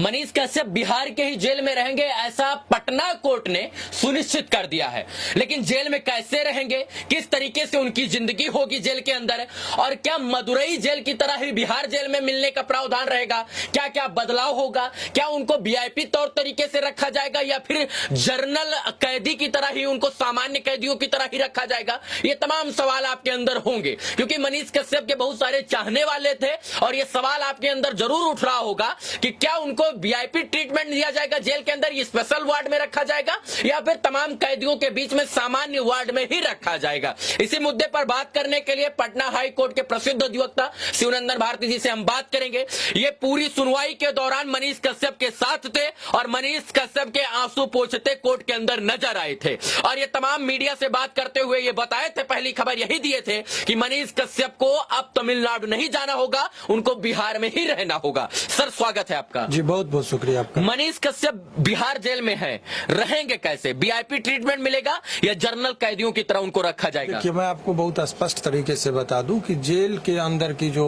मनीष कश्यप बिहार के ही जेल में रहेंगे, ऐसा पटना कोर्ट ने सुनिश्चित कर दिया है। लेकिन जेल में कैसे रहेंगे, किस तरीके से उनकी जिंदगी होगी जेल के अंदर, और क्या मदुरई जेल की तरह ही बिहार जेल में मिलने का प्रावधान रहेगा, क्या क्या बदलाव होगा, क्या उनको वीआईपी तौर तरीके से रखा जाएगा या फिर जर्नल कैदी की तरह ही उनको सामान्य कैदियों की तरह ही रखा जाएगा, ये तमाम सवाल आपके अंदर होंगे। क्योंकि मनीष कश्यप के बहुत सारे चाहने वाले थे और ये सवाल आपके अंदर जरूर उठ रहा होगा कि क्या उनको वीआईपी ट्रीटमेंट दिया जाएगा जेल के अंदर, ये स्पेशल वार्ड में रखा जाएगा या फिर तमाम कैदियों के बीच में सामान्य वार्ड में ही रखा जाएगा। इसी मुद्दे पर बात करने के लिए पटना हाई कोर्ट के प्रसिद्ध अधिवक्ता शिवनंदन भारती जी से हम बात करेंगे। ये पूरी सुनवाई के दौरान मनीष कश्यप के साथ थे और मनीष कश्यप के आंसू पोंछते कोर्ट के अंदर नजर आए थे और ये तमाम मीडिया से बात करते हुए ये बताए थे, पहली खबर यही दिए थे कि मनीष कश्यप को अब तमिलनाडु नहीं जाना होगा, उनको बिहार में ही रहना होगा। सर स्वागत है आपका। जी बहुत बहुत शुक्रिया आपका। मनीष कश्यप बिहार जेल में है, रहेंगे कैसे, वीआईपी ट्रीटमेंट मिलेगा या जर्नल कैदियों की तरह उनको रखा जाएगा? देखिए मैं आपको बहुत स्पष्ट तरीके से बता दूं कि जेल के अंदर की जो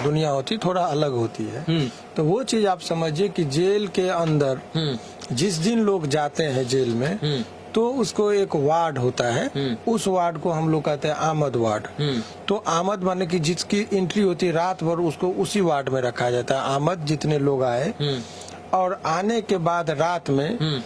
दुनिया होती थोड़ा अलग होती है। तो वो चीज आप समझिए कि जेल के अंदर जिस दिन लोग जाते हैं जेल में तो उसको एक वार्ड होता है, उस वार्ड को हम लोग कहते हैं आमद वार्ड। तो आमद माने कि जिसकी एंट्री होती है रात भर उसको उसी वार्ड में रखा जाता है। आमद जितने लोग आए और आने के बाद रात में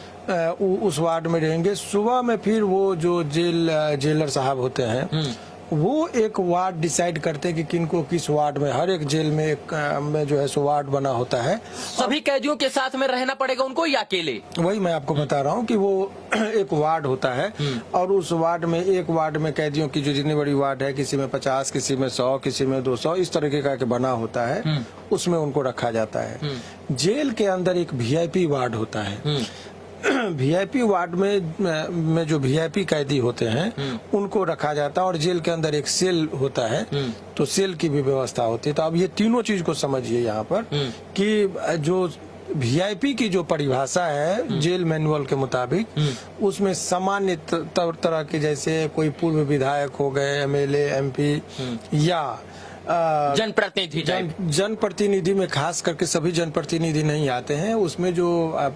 उस वार्ड में रहेंगे। सुबह में फिर वो जो जेलर साहब होते हैं वो एक वार्ड डिसाइड करते हैं कि किनको किस वार्ड में, हर एक जेल में एक में जो है सो वार्ड बना होता है। सभी कैदियों के साथ में रहना पड़ेगा उनको या अकेले? वही मैं आपको बता रहा हूँ कि वो एक वार्ड होता है और उस वार्ड में, एक वार्ड में कैदियों की जो जितनी बड़ी वार्ड है, किसी में 50, किसी में 100, किसी में 200, इस तरीके का बना होता है, उसमें उनको रखा जाता है। जेल के अंदर एक वीआईपी वार्ड होता है। वीआईपी वार्ड में जो वीआईपी कैदी होते हैं उनको रखा जाता है और जेल के अंदर एक सेल होता है, तो सेल की भी व्यवस्था होती है। तो अब ये तीनों चीज को समझिए यहाँ पर कि जो वीआईपी की जो परिभाषा है जेल मैनुअल के मुताबिक, उसमें सामान्य तरह के जैसे कोई पूर्व विधायक हो गए, एमएलए, एमपी या जनप्रतिनिधि में खास करके सभी जनप्रतिनिधि नहीं आते हैं, उसमें जो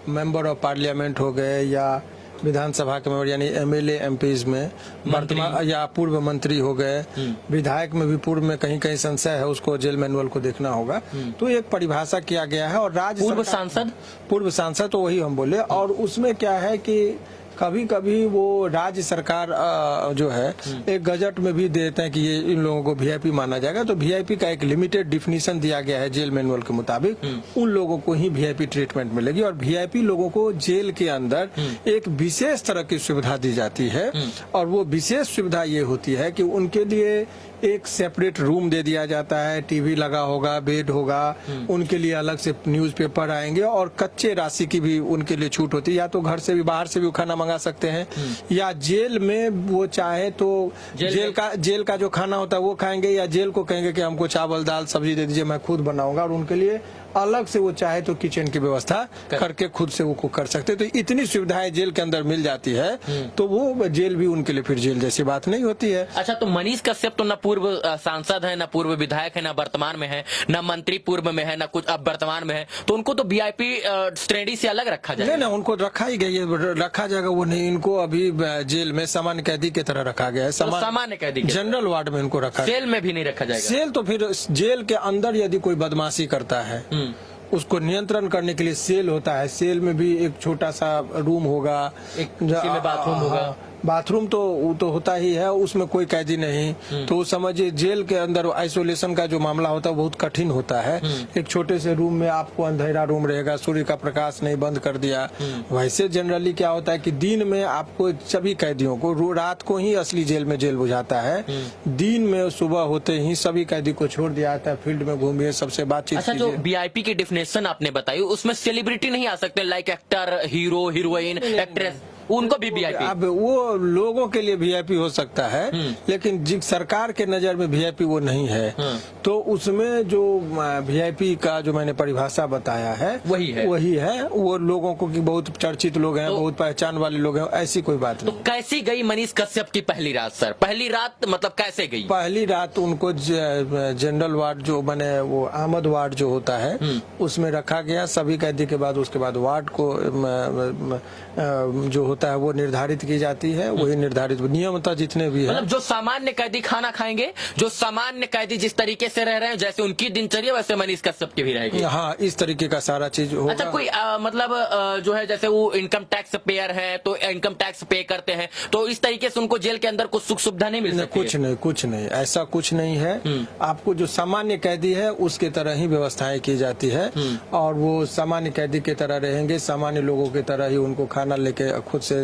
मेंबर ऑफ पार्लियामेंट हो गए या विधानसभा के मेंबर यानी एमएलए एमपीज में वर्तमान या पूर्व मंत्री हो गए, विधायक में भी पूर्व में कहीं कहीं संशय है, उसको जेल मैनुअल को देखना होगा। तो एक परिभाषा किया गया है और राज्य पूर्व सांसद तो वही हम बोले। और उसमें क्या है कि कभी कभी वो राज्य सरकार जो है एक गजट में भी देते हैं कि ये इन लोगों को वीआईपी माना जाएगा। तो वीआईपी का एक लिमिटेड डिफिनीशन दिया गया है जेल मैनुअल के मुताबिक, उन लोगों को ही वीआईपी ट्रीटमेंट मिलेगी और वीआईपी लोगों को जेल के अंदर एक विशेष तरह की सुविधा दी जाती है। और वो विशेष सुविधा ये होती है कि उनके लिए एक सेपरेट रूम दे दिया जाता है, टीवी लगा होगा, बेड होगा, उनके लिए अलग से न्यूज़पेपर आएंगे और कच्चे राशि की भी उनके लिए छूट होती है। या तो घर से भी, बाहर से भी खाना मंगा सकते हैं या जेल में वो चाहे तो जेल का जो खाना होता है वो खाएंगे या जेल को कहेंगे कि हमको चावल दाल सब्जी दे दीजिए, मैं खुद बनाऊंगा, और उनके लिए अलग से वो चाहे तो किचन की व्यवस्था करके खुद से वो कर सकते। तो इतनी सुविधाएं जेल के अंदर मिल जाती है, तो वो जेल भी उनके लिए फिर जेल जैसी बात नहीं होती है। अच्छा, तो मनीष कश्यप तो न पूर्व सांसद है, न पूर्व विधायक है, न वर्तमान में है, न मंत्री पूर्व में है, न कुछ अब वर्तमान में है, तो उनको तो वीआईपी श्रेणी से अलग रखा जाएगा? नहीं, उनको रखा ही गया, रखा जाएगा वो नहीं, इनको अभी जेल में सामान्य कैदी की तरह रखा गया है। सामान्य कैदी जनरल वार्ड में इनको रखा, सेल में भी नहीं रखा जाएगा। सेल तो फिर जेल के अंदर यदि कोई बदमाशी करता है उसको नियंत्रण करने के लिए सेल होता है। सेल में भी एक छोटा सा रूम होगा, एक बाथरूम होगा। बाथरूम तो होता ही है, उसमें कोई कैदी नहीं। तो समझिए जेल के अंदर आइसोलेशन का जो मामला होता है बहुत कठिन होता है। एक छोटे से रूम में आपको अंधेरा रूम रहेगा, सूर्य का प्रकाश नहीं बंद कर दिया। वैसे जनरली क्या होता है कि दिन में आपको सभी कैदियों को, रात को ही असली जेल में जेल बुझाता है, दिन में सुबह होते ही सभी कैदी को छोड़ दिया जाता है, फील्ड में घूमिए, सबसे बातचीत। अच्छा, जो वीआईपी की डिफिनेशन आपने बताई उसमें सेलिब्रिटी नहीं आ सकते, like actor, hero, heroine, actress? उनको भी वीआईपी? अब वो लोगों के लिए वीआईपी हो सकता है, लेकिन जिस सरकार के नजर में वीआईपी वो नहीं है। तो उसमें जो वीआईपी का जो मैंने परिभाषा बताया है वही है। वो लोगों को कि बहुत चर्चित लोग हैं, बहुत पहचान वाले लोग हैं, ऐसी कोई बात तो नहीं। कैसी गई मनीष कश्यप की पहली रात सर? पहली रात मतलब कैसे गई? पहली रात उनको जनरल वार्ड जो बने, वो आमद वार्ड जो होता है उसमें रखा गया सभी कैदी के बाद। उसके बाद वार्ड को जो होता है वो निर्धारित की जाती है, वही निर्धारित नियमतः जितने भी है। मतलब जो सामान्य कैदी खाना खाएंगे, जो सामान्य कैदी जिस तरीके से रह रहे हैं, जैसे उनकी दिनचर्या वैसे मनीष कश्यप की भी रहेगी। हाँ, इस तरीके का सारा चीज होगा। अच्छा, कोई मतलब जो है जैसे वो इनकम टैक्स पेयर है तो इनकम टैक्स पे करते हैं, तो इस तरीके से उनको जेल के अंदर कुछ सुख सुविधा नहीं मिल सकती? कुछ नहीं, ऐसा कुछ नहीं है। आपको जो सामान्य कैदी है उसके तरह ही व्यवस्थाएं की जाती है, और वो सामान्य कैदी की तरह रहेंगे, सामान्य लोगों की तरह ही उनको खाना लेके खुद से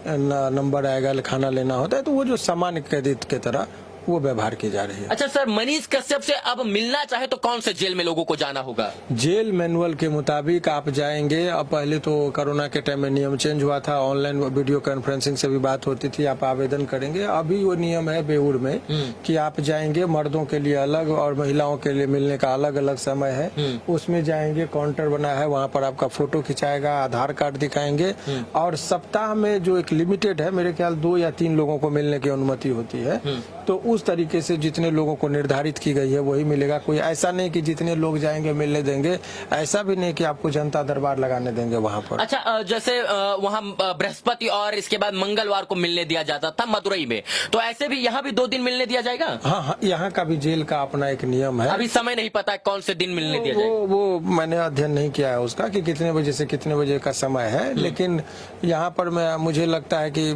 नंबर आएगा, खाना लेना होता है। तो वो जो सामान्य कैदी की तरह वो व्यवहार की जा रही है। अच्छा सर, मनीष कश्यप से अब मिलना चाहे तो कौन से जेल में लोगों को जाना होगा? जेल मैनुअल के मुताबिक आप जाएंगे। अब पहले तो कोरोना के टाइम में नियम चेंज हुआ था, ऑनलाइन वीडियो कॉन्फ्रेंसिंग से भी बात होती थी, आप आवेदन करेंगे। अभी वो नियम है बेउर में कि आप जाएंगे, मर्दों के लिए अलग और महिलाओं के लिए मिलने का अलग अलग समय है। उसमें जाएंगे, काउंटर बना है, वहाँ पर आपका फोटो खिंचाएगा, आधार कार्ड दिखाएंगे, और सप्ताह में जो एक लिमिटेड है, मेरे ख्याल 2 या 3 लोगों को मिलने की अनुमति होती है। तो उस तरीके से जितने लोगों को निर्धारित की गई है वही मिलेगा। कोई ऐसा नहीं कि जितने लोग जाएंगे मिलने देंगे, ऐसा भी नहीं कि आपको जनता दरबार लगाने देंगे वहाँ पर। अच्छा, जैसे वहाँ बृहस्पति और इसके बाद मंगलवार को मिलने दिया जाता था मदुरई में, तो ऐसे भी यहाँ भी 2 दिन मिलने दिया जाएगा? हाँ, यहाँ का भी जेल का अपना एक नियम है। अभी समय नहीं पता है कौन से दिन मिलने दिया जाएगा? वो मैंने अध्ययन नहीं किया है उसका कि कितने बजे से कितने बजे का समय है, लेकिन यहाँ पर मुझे लगता है कि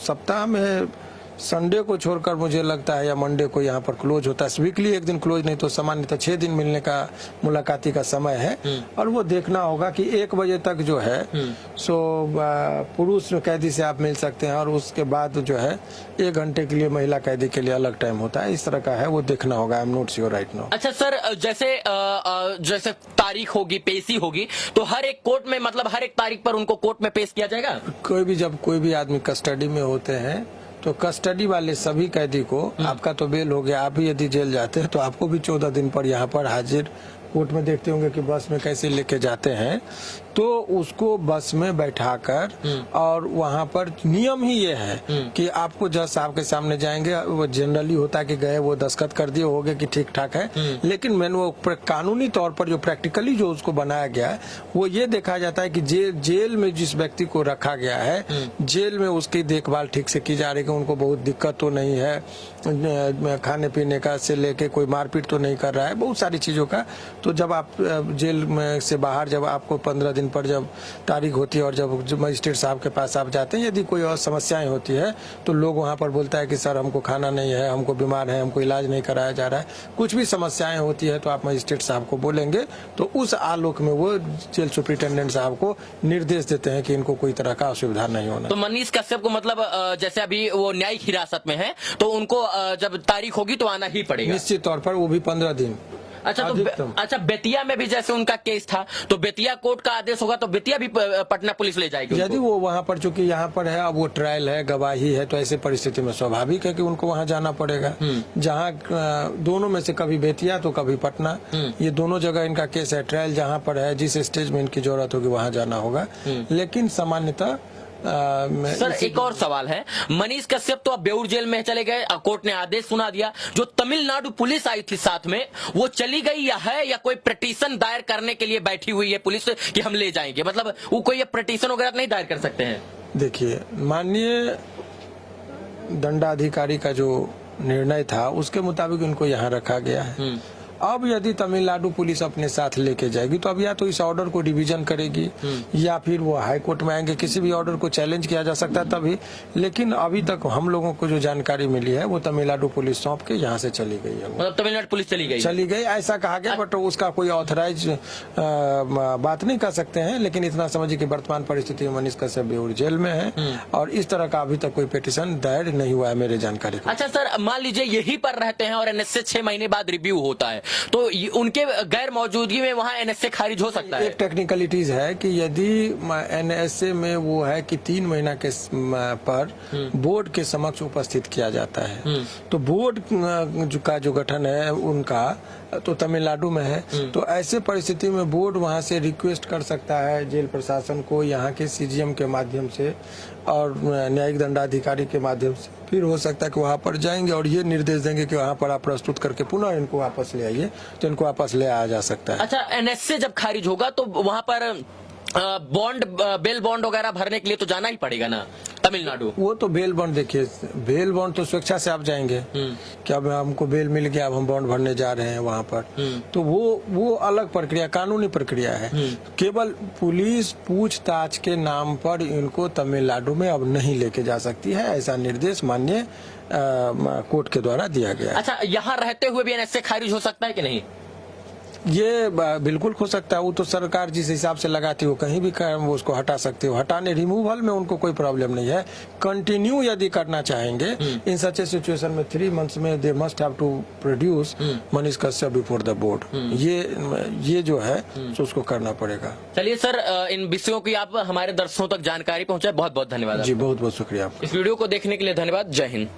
सप्ताह में संडे को छोड़कर मुझे लगता है या मंडे को यहाँ पर क्लोज होता है। वीकली एक दिन क्लोज, नहीं तो सामान्यतः 6 दिन मिलने का मुलाकाती का समय है। और वो देखना होगा कि 1 बजे तक जो है सो पुरुष कैदी से आप मिल सकते हैं, और उसके बाद जो है 1 घंटे के लिए महिला कैदी के लिए अलग टाइम होता है। इस तरह का है, वो देखना होगा। I am not sure right now. अच्छा सर, जैसे तारीख होगी, पेशी होगी, तो हर एक कोर्ट में मतलब हर एक तारीख पर उनको कोर्ट में पेश किया जाएगा? जब कोई भी आदमी कस्टडी में होते हैं तो कस्टडी वाले सभी कैदी को, आपका तो बेल हो गया, आप भी यदि जेल जाते हैं तो आपको भी 14 दिन पर यहाँ पर हाजिर कोर्ट में देखते होंगे कि बस में कैसे लेके जाते हैं। तो उसको बस में बैठाकर, और वहाँ पर नियम ही ये है कि आपको जज साहब के सामने जाएंगे। वो जनरली होता है कि गए, वो दस्तखत कर दिए होंगे कि ठीक ठाक है, लेकिन मैंने वो कानूनी तौर पर जो प्रैक्टिकली जो उसको बनाया गया है, वो ये देखा जाता है कि जेल में जिस व्यक्ति को रखा गया है, जेल में उसकी देखभाल ठीक से की जा रही है, उनको बहुत दिक्कत तो नहीं है, खाने पीने का से लेके कोई मारपीट तो नहीं कर रहा है, बहुत सारी चीजों का। तो जब आप जेल में से बाहर, जब आपको 15 दिन पर जब तारीख होती है और जब मजिस्ट्रेट साहब के पास आप जाते हैं, यदि कोई और समस्याएं होती है तो लोग वहां पर बोलता है कि सर हमको खाना नहीं है, हमको बीमार है, हमको इलाज नहीं कराया जा रहा है, कुछ भी समस्याएं होती है तो आप मजिस्ट्रेट साहब को बोलेंगे, तो उस आलोक में वो जेल सुपरिटेंडेंट साहब को निर्देश देते हैं कि इनको कोई तरह का असुविधा नहीं होना। तो मनीष कश्यप को मतलब जैसे अभी वो न्यायिक हिरासत में है, तो उनको जब तारीख होगी तो आना ही पड़ेगा निश्चित तौर पर, वो भी 15 दिन। अच्छा, तो अच्छा, बेतिया में भी जैसे उनका केस था, तो बेतिया कोर्ट का आदेश होगा तो बेतिया भी पटना पुलिस ले जाएगी यदि वो वहाँ पर, चूंकि यहाँ पर है, अब वो ट्रायल है, गवाही है, तो ऐसे परिस्थिति में स्वाभाविक है कि उनको वहाँ जाना पड़ेगा। जहाँ दोनों में से कभी बेतिया तो कभी पटना, ये दोनों जगह इनका केस है। ट्रायल जहाँ पर है, जिस स्टेज में इनकी जरूरत होगी वहाँ जाना होगा, लेकिन सामान्यतः सर एक और सवाल है, मनीष कश्यप तो अब बेउर जेल में चले गए, कोर्ट ने आदेश सुना दिया, जो तमिलनाडु पुलिस आई थी साथ में, वो चली गई या है, या कोई पिटीशन दायर करने के लिए बैठी हुई है पुलिस कि हम ले जाएंगे? मतलब वो कोई पिटीशन वगैरह नहीं दायर कर सकते हैं? देखिए, माननीय दंडाधिकारी का जो निर्णय था उसके मुताबिक उनको यहाँ रखा गया है। अब यदि तमिलनाडु पुलिस अपने साथ लेके जाएगी तो अब या तो इस ऑर्डर को रिवीजन करेगी, या फिर वो हाई कोर्ट में आएंगे, किसी भी ऑर्डर को चैलेंज किया जा सकता है तभी। लेकिन अभी तक हम लोगों को जो जानकारी मिली है वो तमिलनाडु पुलिस सौंप के यहाँ से चली गई है। मतलब तमिलनाडु पुलिस चली गई ऐसा कहा गया, बट उसका कोई ऑथराइज बात नहीं कर सकते हैं। लेकिन इतना समझिए कि वर्तमान परिस्थिति में मनीष कश्यप बेउर जेल में है, और इस तरह का अभी तक कोई पिटीशन दायर नहीं हुआ है मेरे जानकारी को। अच्छा सर, मान लीजिए यही पर रहते हैं और एनएसए 6 महीने बाद रिव्यू होता है, तो उनके गैर मौजूदगी में वहां एनएसए खारिज हो सकता है। एक टेक्निकलिटीज है कि यदि एनएसए में वो है कि 3 महीना के पर बोर्ड के समक्ष उपस्थित किया जाता है, तो बोर्ड का जो गठन है उनका तो तमिलनाडु में है, तो ऐसे परिस्थिति में बोर्ड वहां से रिक्वेस्ट कर सकता है जेल प्रशासन को यहाँ के सीजीएम के माध्यम से और न्यायिक दंडाधिकारी के माध्यम से, फिर हो सकता है कि वहां पर जाएंगे और ये निर्देश देंगे कि वहां पर आप प्रस्तुत करके पुनः इनको वापस ले आइए, तो इनको वापस ले आया जा सकता है। अच्छा, एनएसए जब खारिज होगा तो वहां पर बॉन्ड, बेल बॉन्ड वगैरह भरने के लिए तो जाना ही पड़ेगा ना तमिलनाडु। वो तो बेल बॉन्ड, देखिए बेल बॉन्ड तो स्वेच्छा से आप जाएंगे कि अब हमको बेल मिल गया, अब हम बॉन्ड भरने जा रहे हैं वहां पर, तो वो अलग प्रक्रिया, कानूनी प्रक्रिया है। केवल पुलिस पूछताछ के नाम पर इनको तमिलनाडु में अब नहीं लेके जा सकती है, ऐसा निर्देश माननीय कोर्ट के द्वारा दिया गया। अच्छा, यहाँ रहते हुए भी एनएसए खारिज हो सकता है कि नहीं? ये बिल्कुल हो सकता है, वो तो सरकार जिस हिसाब से लगाती हो कहीं भी वो उसको हटा सकते हो, हटाने रिमूवल में उनको कोई प्रॉब्लम नहीं है। कंटिन्यू यदि करना चाहेंगे इन सच ए सिचुएशन में 3 मंथ्स में they must have to produce Manish Kashyap before the board, ये जो है तो उसको करना पड़ेगा। चलिए सर, इन विषयों की आप हमारे दर्शकों तक जानकारी पहुंचाए, बहुत बहुत धन्यवाद। जी बहुत बहुत शुक्रिया। इस वीडियो को देखने के लिए धन्यवाद। जय हिंद।